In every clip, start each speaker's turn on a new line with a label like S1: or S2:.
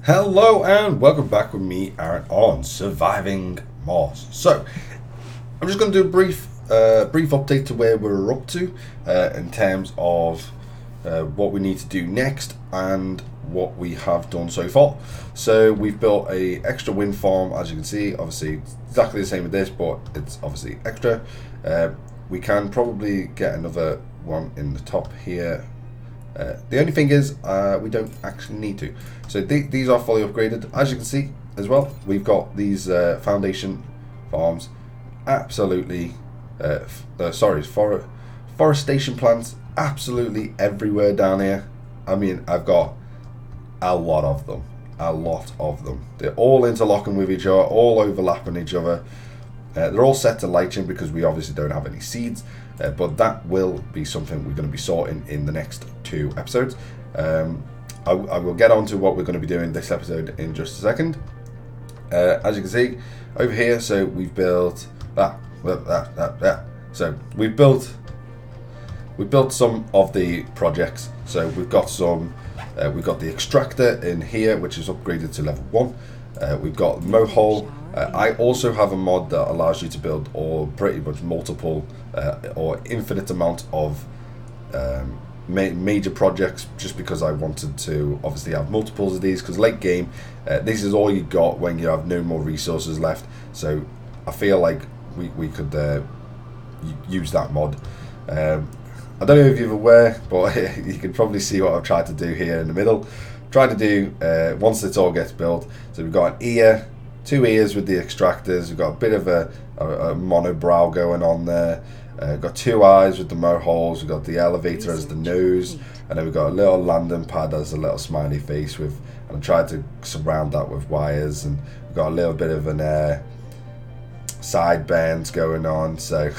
S1: Hello and welcome back with me, Aaron, on Surviving Mars. So, I'm just going to do a brief update to where we're up to in terms of what we need to do next and what we have done so far. So, we've built a extra wind farm, as you can see. Obviously, it's exactly the same with this, but it's obviously extra. We can probably get another one in the top here. The only thing is we don't actually need to. So these are fully upgraded. As you can see as well, we've got these foundation farms. Absolutely, forestation plants absolutely everywhere down here. I mean, I've got a lot of them. They're all interlocking with each other, all overlapping each other. They're all set to lighting because we obviously don't have any seeds, but that will be something we're going to be sorting in the next 2 episodes. I will get on to what we're going to be doing this episode in just a second. As you can see over here, so we've built So we've built some of the projects. So we've got the extractor in here, which is upgraded to level 1. We've got mow hole. I also have a mod that allows you to build or pretty much multiple or infinite amount of major projects, just because I wanted to obviously have multiples of these, because late game this is all you got when you have no more resources left. So I feel like we could use that mod. I don't know if you're aware, but you can probably see what I've tried to do here in the middle. Trying to do once it all gets built. So we've got an ear, 2 ears with the extractors. We've got a bit of a monobrow going on there. Got 2 eyes with the mow holes. We've got the elevator as the nose, and then we've got a little landing pad as a little smiley face with. And I tried to surround that with wires, and we've got a little bit of an side bends going on. So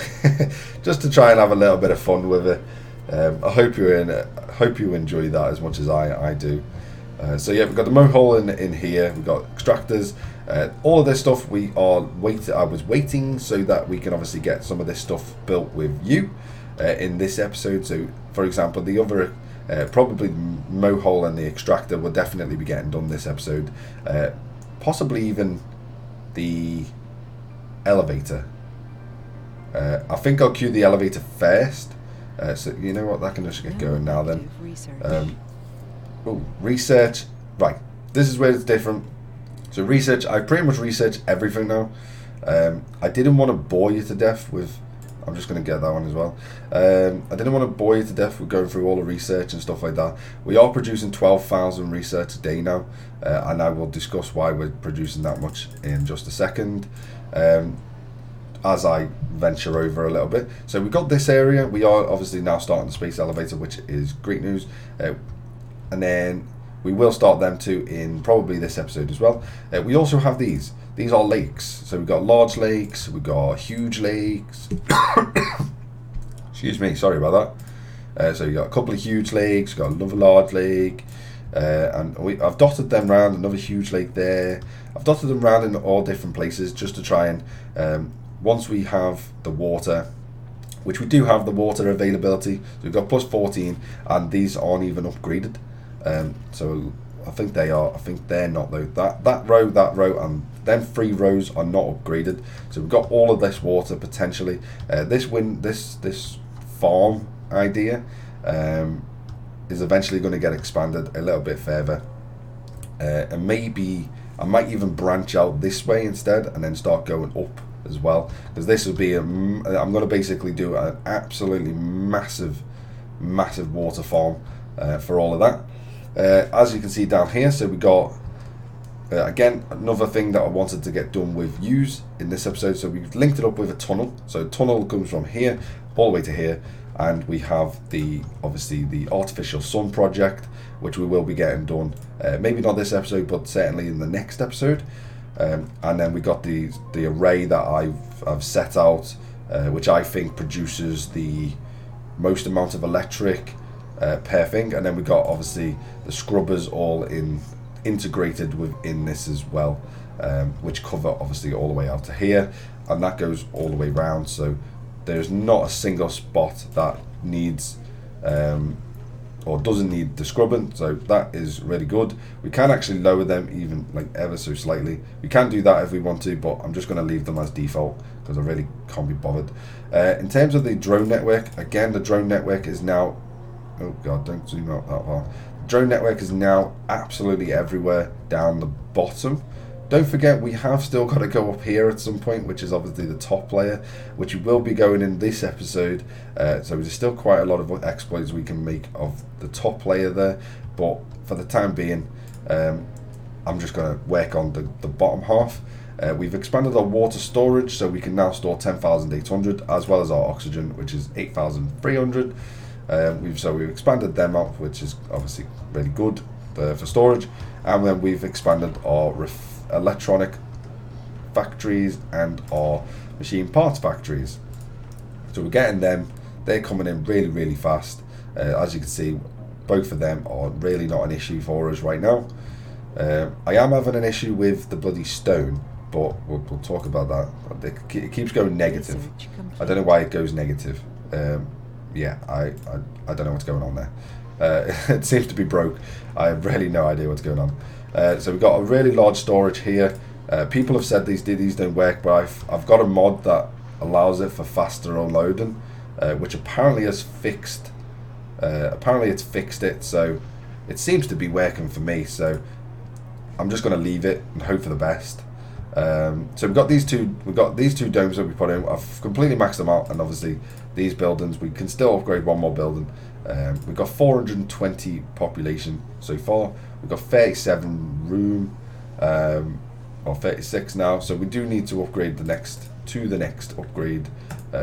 S1: just to try and have a little bit of fun with it. I hope you enjoy that as much as I do. So yeah, we've got the mow hole in here. We've got extractors. All of this stuff I was waiting so that we can obviously get some of this stuff built with you in this episode. So for example, the other probably mow hole and the extractor will definitely be getting done this episode. Possibly even the elevator. I think I'll cue the elevator first. So you know what, that can just get going now then. Research. Right, this is where it's different. So research, I pretty much research everything now. I didn't want to bore you to death with, I'm just going to get that one as well. I didn't want to bore you to death with going through all the research and stuff like that. We are producing 12,000 research a day now, and I will discuss why we're producing that much in just a second. As I venture over a little bit. So we got this area. We are obviously now starting the space elevator, which is great news. And then we will start them too in probably this episode as well. We also have these. These are lakes. So we've got large lakes. We've got huge lakes. Excuse me. Sorry about that. So you've got a couple of huge lakes. We've got another large lake. And I've dotted them around. Another huge lake there. I've dotted them around in all different places just to try and... once we have the water, which we do have the water availability, so we've got plus 14, and these aren't even upgraded. So I think they are. I think they're not though. That row, and then 3 rows are not upgraded. So we've got all of this water potentially. This farm idea is eventually going to get expanded a little bit further, and maybe I might even branch out this way instead, and then start going up as well, because this would be I'm going to basically do an absolutely massive water farm for all of that. As you can see down here, so we got again another thing that I wanted to get done with use in this episode. So we've linked it up with a tunnel. So tunnel comes from here all the way to here, and we have obviously the artificial sun project, which we will be getting done maybe not this episode, but certainly in the next episode. And then we got the array that I've set out, which I think produces the most amount of electric per thing. And then we got obviously the scrubbers all integrated within this as well, which cover obviously all the way out to here, and that goes all the way round. So there's not a single spot that needs or doesn't need the scrubbing, so that is really good. We can actually lower them even like ever so slightly. We can do that if we want to, but I'm just going to leave them as default because I really can't be bothered. In terms of the drone network, again, the drone network is now, oh god, don't zoom out that far. Drone network is now absolutely everywhere down the bottom. Don't forget, we have still got to go up here at some point, which is obviously the top layer, which we will be going in this episode. So there's still quite a lot of exploits we can make of the top layer there. But for the time being, I'm just going to work on the bottom half. We've expanded our water storage, so we can now store 10,800, as well as our oxygen, which is 8,300. We've expanded them out, which is obviously really good for storage. And then we've expanded our electronic factories and our machine parts factories, so we're getting them. They're coming in really fast. As you can see, both of them are really not an issue for us right now. I am having an issue with the bloody stone, but we'll talk about that. It keeps going negative. I don't know why it goes negative. Yeah, I don't know what's going on there. It seems to be broke. I have really no idea what's going on. So we've got a really large storage here. People have said these don't work, but I've got a mod that allows it for faster unloading, which apparently has fixed. Apparently it's fixed it, so it seems to be working for me. So I'm just going to leave it and hope for the best. So we've got these two. We've got these two domes that we put in. I've completely maxed them out, and obviously these buildings we can still upgrade one more building. We've got 420 population so far. We've got 37 room, or 36 now. So we do need to upgrade the next upgrade.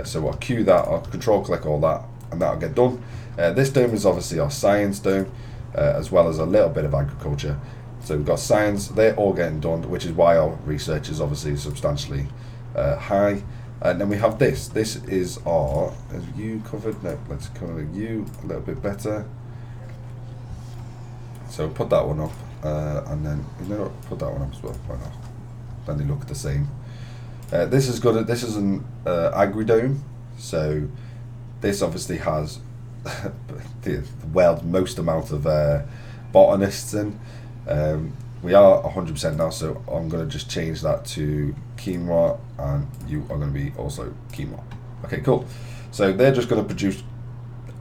S1: So I'll queue that. I'll control click all that, and that'll get done. This dome is obviously our science dome, as well as a little bit of agriculture. So we've got science. They're all getting done, which is why our research is obviously substantially high. And then we have this. This is our. Is you covered? No, let's cover you a little bit better. So put that one up, and then put that one up as well. Why not? Then they look the same. This is good. This is an agri-dome. So this obviously has the world's most amount of botanists in. We are 100% now, so I'm going to just change that to quinoa, and you are going to be also quinoa. Okay, cool. So they're just going to produce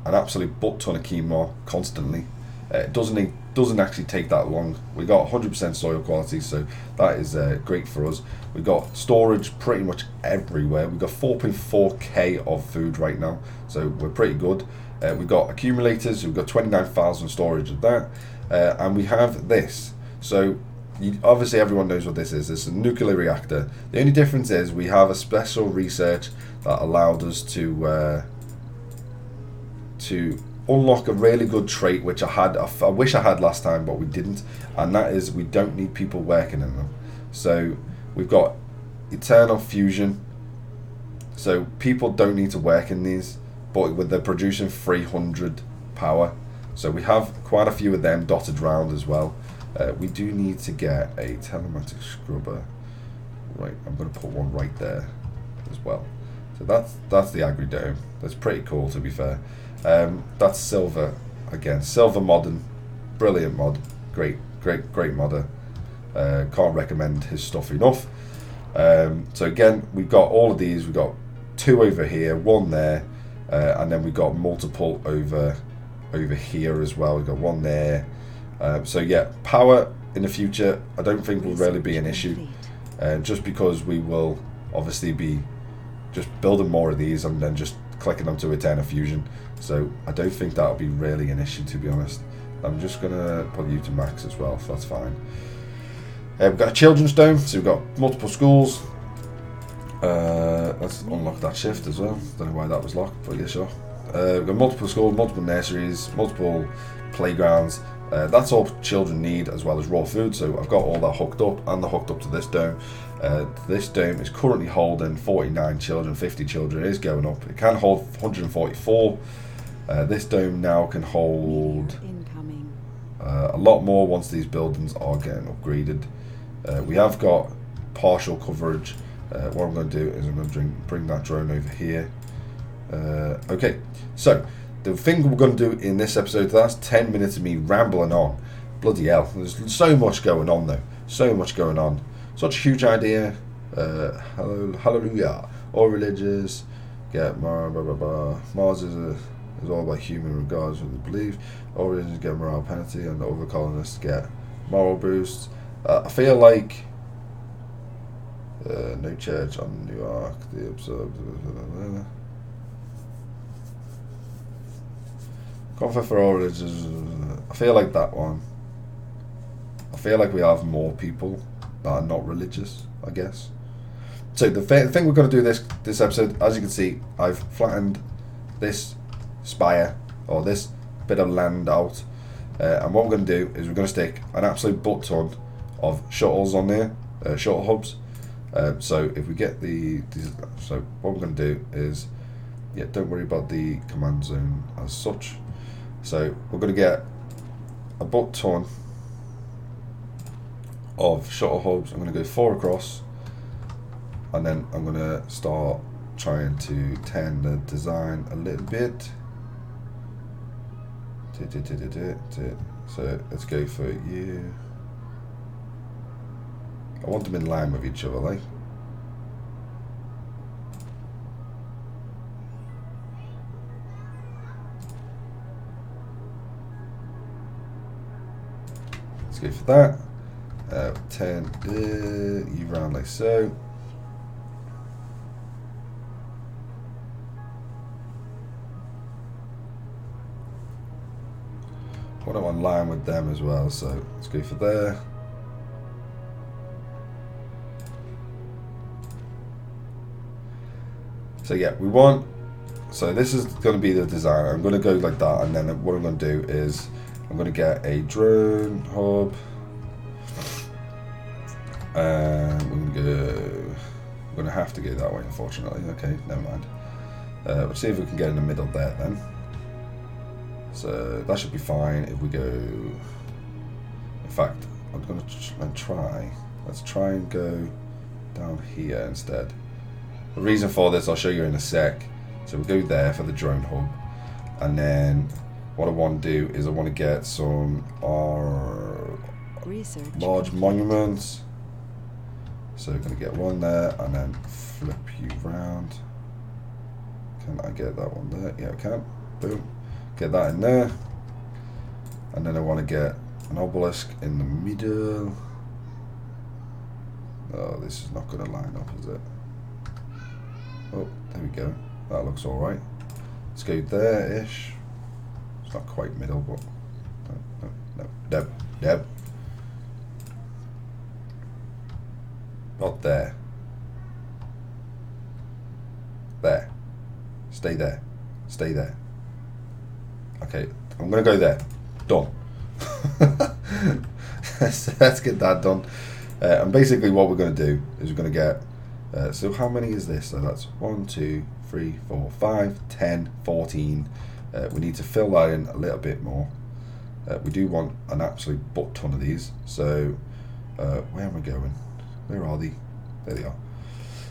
S1: an absolute butt ton of quinoa constantly. It doesn't actually take that long. We got 100% soil quality, so that is great for us. We got storage pretty much everywhere. We got 4.4k of food right now, so we're pretty good. We've got accumulators. We've got 29,000 storage of that, and we have this. So obviously everyone knows what this is. It's a nuclear reactor. The only difference is we have a special research that allowed us to unlock a really good trait, which I wish I had last time, but we didn't, and that is we don't need people working in them. So we've got eternal fusion, so people don't need to work in these, but they're producing 300 power. So we have quite a few of them dotted around as well. We do need to get a telematic scrubber. Right, I'm going to put one right there as well. So that's the agri dome. That's pretty cool, to be fair. That's silver again. Silver modding, brilliant mod. Great modder. Can't recommend his stuff enough. So again, we've got all of these. We've got 2 over here, 1 there, and then we've got multiple over here as well. We've got 1 there. So yeah, power in the future I don't think will really be an issue, just because we will obviously be just building more of these and then just clicking them to Eternal Fusion. So I don't think that'll be really an issue, to be honest. I'm just gonna put you to max as well, so that's fine. We've got a children's dome, so we've got multiple schools. Let's unlock that shift as well. Don't know why that was locked, but yeah, sure. We've got multiple schools, multiple nurseries, multiple playgrounds. That's all children need, as well as raw food. So I've got all that hooked up, and they're hooked up to this dome. This dome is currently holding 49 children, 50 children. It is going up. It can hold 144. This dome now can hold a lot more once these buildings are getting upgraded. We have got partial coverage. What I'm going to do is I'm going to bring that drone over here. Okay, so the thing we're going to do in this episode, that's 10 minutes of me rambling on. Bloody hell. There's so much going on, though. So much going on. Such a huge idea. Hallelujah. All religious. Get blah, blah, blah, blah. Mars is all about human regards with the belief. All religions get moral penalty, and the other colonists get moral boosts. I feel like no church on New York. The observed. Comfort for all religions. I feel like that one. I feel like we have more people that are not religious, I guess. So the thing we're going to do this episode, as you can see, I've flattened this spire or this bit of land out, and what we're going to do is we're going to stick an absolute butt ton of shuttles on there, shuttle hubs. So if we get so what we're going to do is, yeah, don't worry about the command zone as such. So we're going to get a butt ton of shuttle hubs. I'm going to go 4 across, and then I'm going to start trying to turn the design a little bit. So let's go for you. I want them in line with each other, like. Let's go for that. Turn you round like so. I want them on line with them as well, so let's go for there. So yeah, we want, so this is going to be the design. I'm going to go like that, and then what I'm going to do is I'm going to get a drone hub, and we're going to have to go that way, unfortunately. Okay, never mind. Let's see if we can get in the middle there then. So that should be fine if we go. In fact, I'm going to try. Let's try and go down here instead. The reason for this I'll show you in a sec. So we go there for the drone hub, and then what I want to do is I want to get some large monuments. So we're going to get one there and then flip you round. Can I get that one there? Yeah, I can. Boom. Get that in there. And then I want to get an obelisk in the middle. Oh, this is not going to line up, is it? Oh, there we go. That looks alright. Let's go there-ish. It's not quite middle, but no. Not there. There. Stay there. Stay there. Okay, I'm gonna go there. Done. Let's get that done. And basically what we're going to do is we're going to get, so how many is this? So that's 1, 2, 3, 4, 5, 10, 14. We need to fill that in a little bit more. We do want an absolute butt ton of these. So where am I going? Where are they? There they are.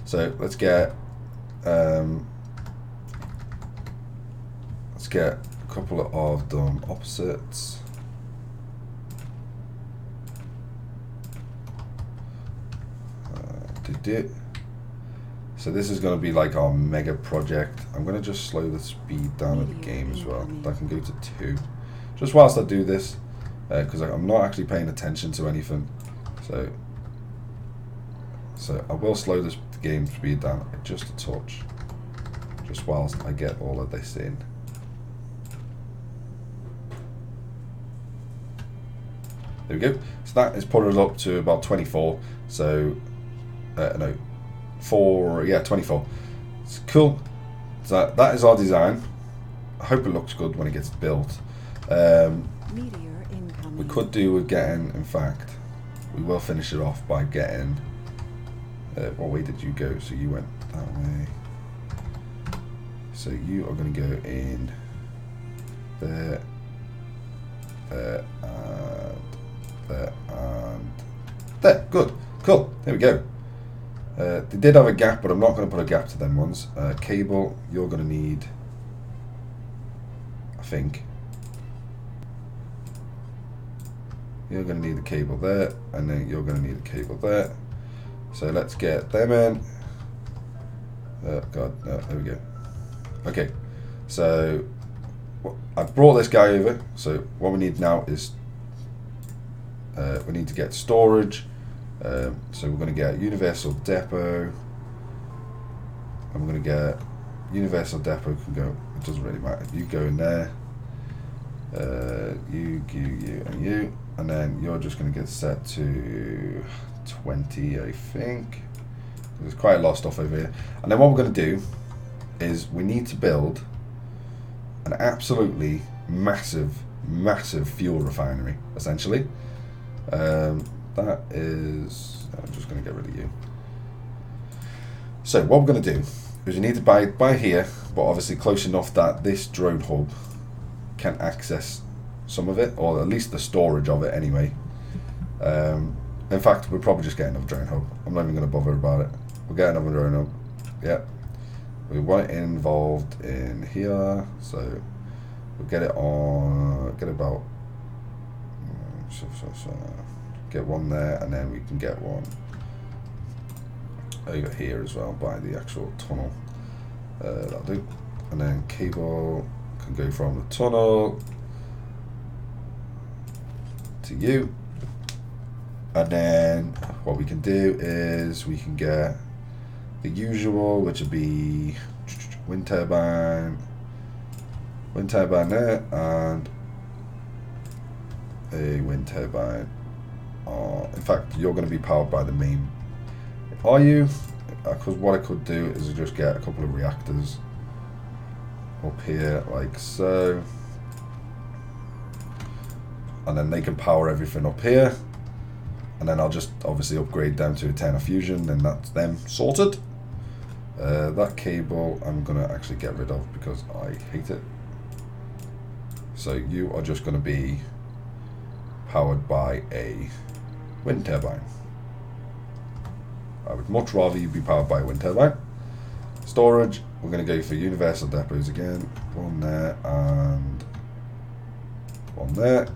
S1: So let's get a couple of them opposites. So this is going to be like our mega project. I'm going to just slow the speed down of the game as well. I can go to 2. Just whilst I do this, because I'm not actually paying attention to anything. So I will slow the game speed down just a touch, just whilst I get all of this in. There we go. So that is put us up to about 24. So no, 24. It's cool. So that is our design. I hope it looks good when it gets built. We could do with getting, in fact, we will finish it off by getting, what way did you go? So you went that way. So you are going to go in there, there, and there, and there. Good. Cool. There we go. They did have a gap, but I'm not going to put a gap to them ones. Cable, you're going to need think. You're going to need a cable there, and then you're going to need a cable there. So let's get them in. Oh god, no, there we go. Okay, so I brought this guy over. So what we need now is we need to get storage. So we're going to get universal depot, and we're going to get universal depot can go. It doesn't really matter. You go in there. You, and you, and then you're just going to get set to 20, I think. There's quite a lot of stuff over here. And then what we're going to do is we need to build an absolutely massive fuel refinery, essentially. That is... I'm just going to get rid of you. So what we're going to do is you need to buy here, but obviously close enough that this drone hub can access some of it, or at least the storage of it anyway. In fact, we'll probably just get another drone hub. I'm not even going to bother about it. We'll get another drone hub. Yeah. We want it involved in here, so we'll get it on, get about, get one there, and then we can get one over here as well by the actual tunnel. That'll do. And then cable can go from the tunnel to you. And then what we can do is we can get the usual, which would be wind turbine there, and a wind turbine. In fact, you're going to be powered by the main. Are you? Because what I could do is just get a couple of reactors up here, like so, and then they can power everything up here. And then I'll just obviously upgrade them to a 10 of fusion, and that's them sorted. That cable I'm going to actually get rid of because I hate it. So you are just going to be powered by a wind turbine. I would much rather you be powered by a wind turbine. Storage, we're going to go for universal depots again. One there and one there.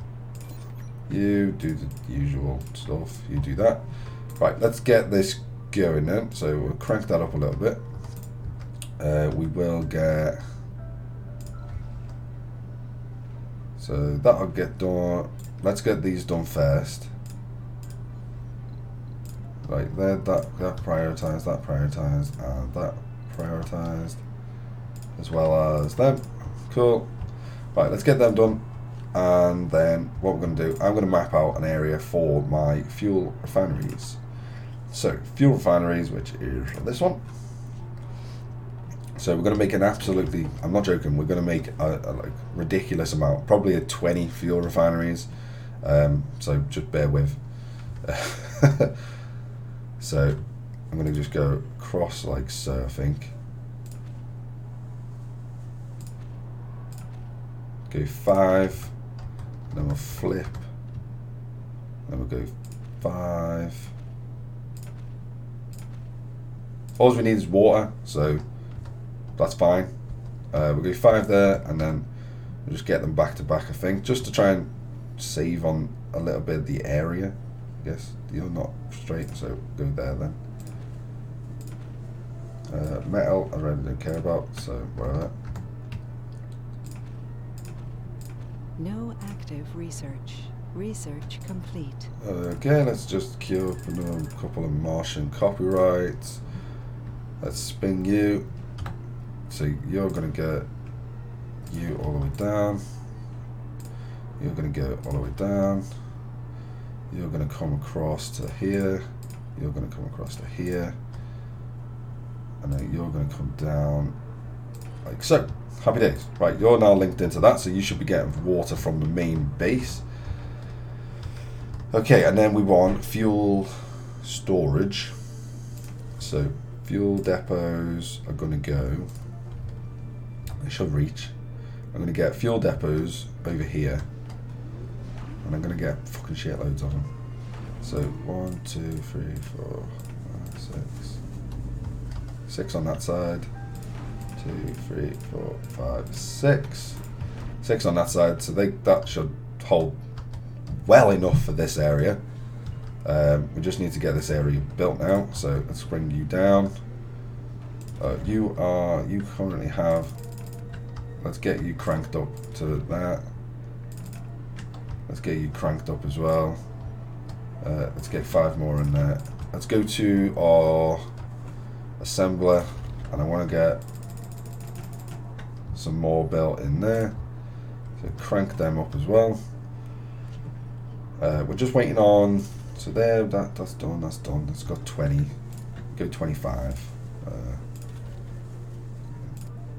S1: You do the usual stuff, you do that. Right, let's get this going then. So we'll crank that up a little bit. We will get, so that'll get done. Let's get these done first. Right there, that prioritized, and that prioritized, as well as them. Cool. Right, let's get them done. And then what we're going to do, I'm going to map out an area for my fuel refineries. So fuel refineries, which is this one. So we're going to make an absolutely, I'm not joking, we're going to make a like ridiculous amount, probably a 20 fuel refineries. So just bear with. So I'm going to just go across like so, I think. Go 5. Then we'll flip. Then we'll go 5. All we need is water, so that's fine. We'll go 5 there, and then we'll just get them back to back, I think, just to try and save on a little bit of the area. I guess you're not straight, so go there then. Metal, I really don't care about, so whatever.
S2: No active research. Research complete.
S1: Okay, let's just queue up another couple of Martian copyrights. Let's spin you. So you're going to get you all the way down. You're going to go all the way down. You're going to come across to here. You're going to come across to here. And then you're going to come down like so. Happy days. Right, you're now linked into that, so you should be getting water from the main base. Okay, and then we want fuel storage. So fuel depots are going to go, they should reach. I'm going to get fuel depots over here, and I'm going to get fucking shitloads of them. So 1, 2, 3, 4, 5, 6. 6 on that side. 2, 3, 4, 5, 6. 6 on that side, so that should hold well enough for this area. We just need to get this area built now, so let's bring you down. You currently have, let's get you cranked up to that. Let's get you cranked up as well. Let's get 5 more in there. Let's go to our assembler, and I want to get some more built in there. So crank them up as well. We're just waiting on, so there, that's done, that's done. It's got 20, go 25.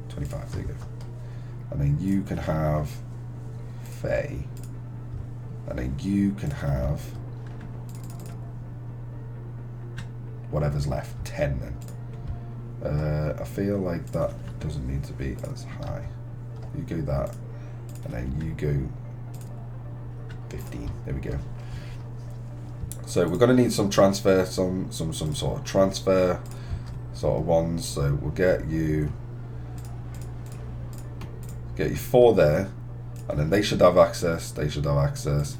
S1: 25, there you go. And then you can have Faye. And then you can have whatever's left, 10 then. I feel like that doesn't need to be as high. You go that, and then you go 15. There we go. So we're going to need some transfer, some sort of transfer sort of ones. So we'll get you 4 there, and then they should have access. They should have access.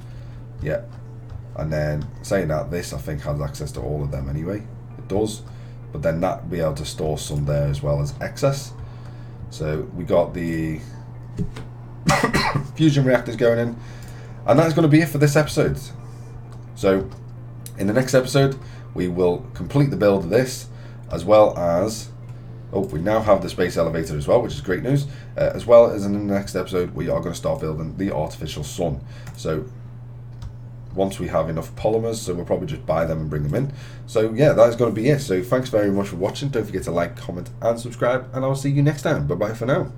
S1: Yeah. And then saying that, this I think has access to all of them anyway. It does. But then that will be able to store some there as well as excess. So we got the fusion reactors going in, and that's going to be it for this episode. So in the next episode we will complete the build of this, as well as, oh, we now have the space elevator as well, which is great news, as well as in the next episode we are going to start building the artificial sun. So once we have enough polymers, so we'll probably just buy them and bring them in. So yeah, that is going to be it. So thanks very much for watching. Don't forget to like, comment and subscribe, and I'll see you next time. Bye bye for now.